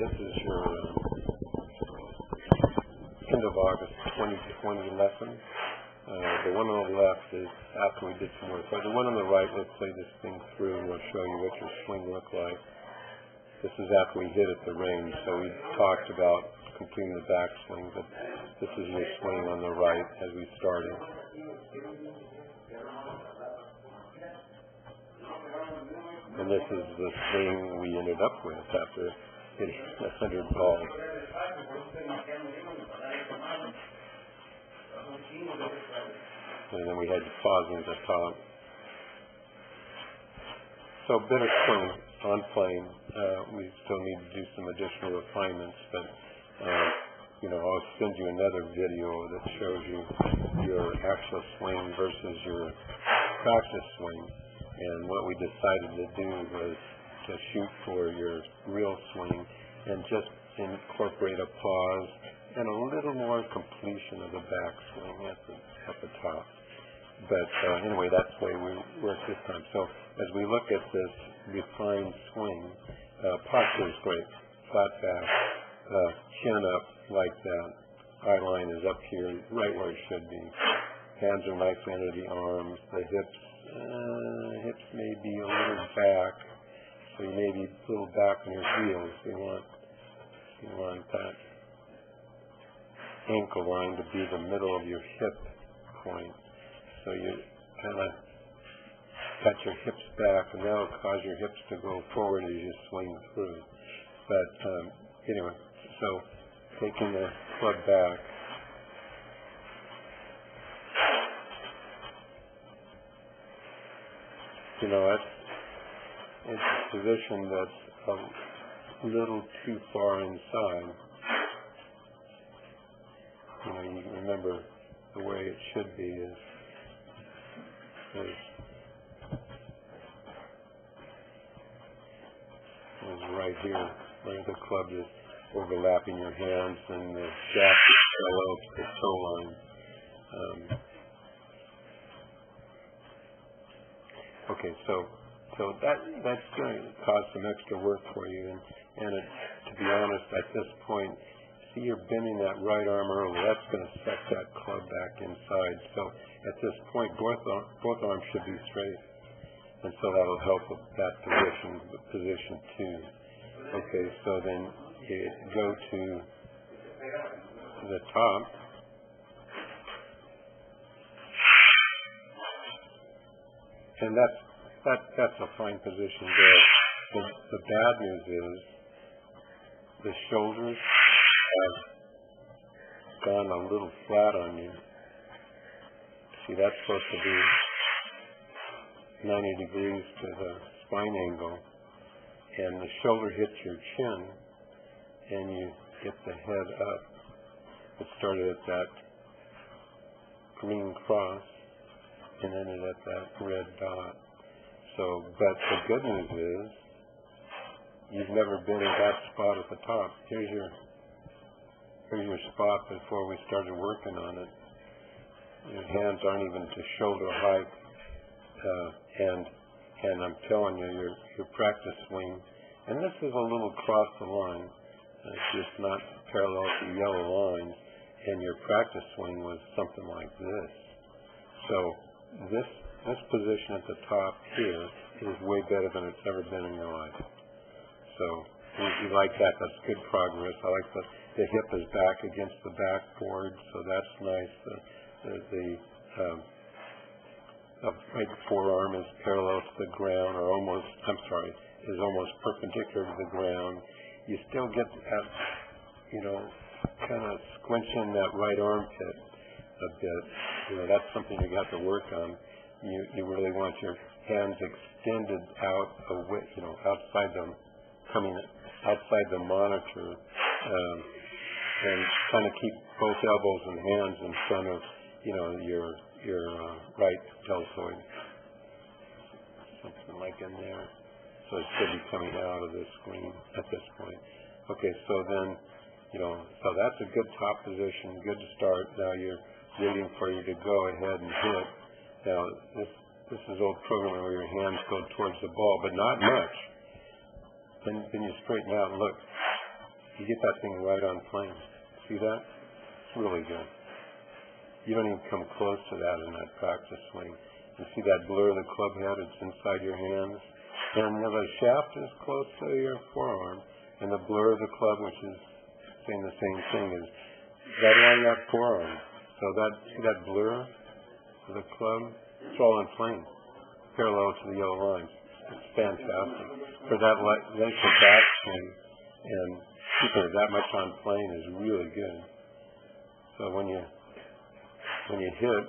this is your end of August 2020 lesson. The one on the left is after we did some work. But the one on the right, let's play this thing through and we'll show you what your swing looked like. This is after we hit at the range. So we talked about completing the backswing, but this is your swing on the right as we started. And this is the swing we ended up with after hitting 100 balls. And then we had pausing at the top. So bit of swing on plane. We still need to do some additional refinements, but I'll send you another video that shows you your actual swing versus your practice swing. And what we decided to do was to shoot for your real swing and just incorporate a pause and a little more completion of the backswing at the top. But anyway, that's the way we work this time. So as we look at this refined swing, posture is great. Flat back, chin up like that. Eye line is up here, right where it should be. Hands are nicely under the arms. The hips may be a little back, so you may be a little back on your heels. You want that ankle line to be the middle of your hip point. So you kind of got your hips back, and that'll cause your hips to go forward as you swing through. But anyway, so taking the club back, it's a position that's a little too far inside. You remember the way it should be is right here, where the club is overlapping your hands and the shaft is parallel to the toe line. Okay, so that's going to cause some extra work for you, and to be honest, at this point, see you're bending that right arm early. That's going to set that club back inside. So at this point, both arms should be straight, and so that'll help with that position too. Okay, so then you go to the top. And that's a fine position there. The bad news is the shoulders have gone a little flat on you. See, that's supposed to be 90 degrees to the spine angle, and the shoulder hits your chin, and you get the head up. It started at that green cross and ended at that red dot. So, but the good news is you've never been at that spot at the top. Here's your spot before we started working on it. Your hands aren't even to shoulder height, and I'm telling you, your practice swing, and this is a little across the line. It's just not parallel to the yellow line, and your practice swing was something like this. So this position at the top here is way better than it's ever been in your life. So you like that. That's good progress. I like the hip is back against the backboard, so that's nice. The right forearm is parallel to the ground, or is almost perpendicular to the ground. You still get that, kind of squinching that right armpit a bit. That's something you got to work on. You really want your hands extended out away, coming outside the monitor, and kind of keep both elbows and hands in front of, your right deltoid, something like in there. So it should be coming out of the screen at this point. Okay, so then, so that's a good top position, good to start. Now you're waiting for you to go ahead and hit. Now, this is old programming where your hands go towards the ball, but not much. Then you straighten out and look. You get that thing right on plane. See that? It's really good. You don't even come close to that in that practice swing. You see that blur of the club head? It's inside your hands. And the shaft is close to your forearm. And the blur of the club, which is saying the same thing, is right along that forearm. So see that blur of the club? It's all in plane, parallel to the yellow lines. It's fantastic. For that length of backswing and keeping it that much on plane is really good. So when you hit,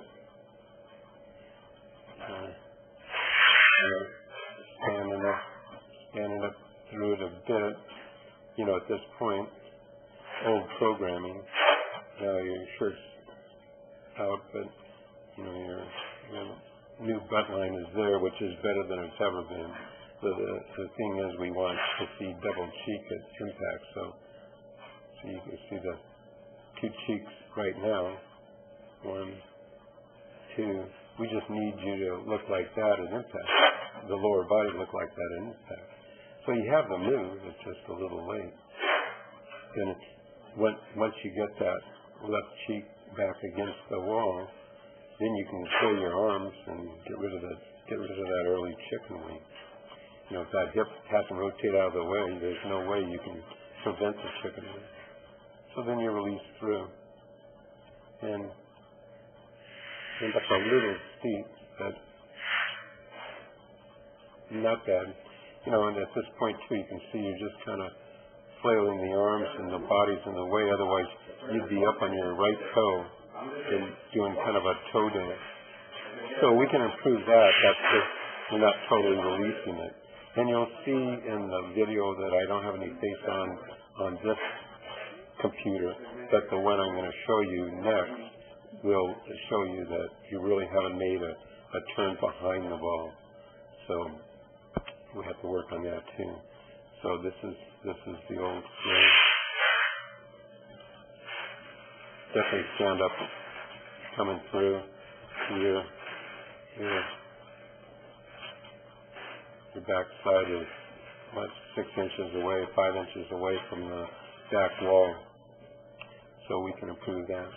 standing up through it a bit, at this point, old programming, your shirt's out, but, your new butt line is there, which is better than it's ever been. So the thing is we want to see double cheek at impact, so you can see the two cheeks right now. 1, 2. We just need you to look like that at impact. The lower body look like that at impact. So you have the move, it's just a little late. And once you get that left cheek back against the wall, then you can throw your arms and get rid of that early chicken wing. If that hip has to rotate out of the way, there's no way you can prevent the chicken wing. So then you release through. And that's a little steep, but not bad. And at this point, too, you can see you're just kind of flailing the arms and the body's in the way. Otherwise, you'd be up on your right toe and doing kind of a toe dance. So we can improve that. That's just, we're not totally releasing it. And you'll see in the video that I don't have any face on this computer, but the one I'm going to show you next will show you that you really haven't made a turn behind the ball. So we have to work on that too. So this is the old swing. Definitely stand up, coming through here. Your back side is about 6 inches away, 5 inches away from the back wall. So we can improve that.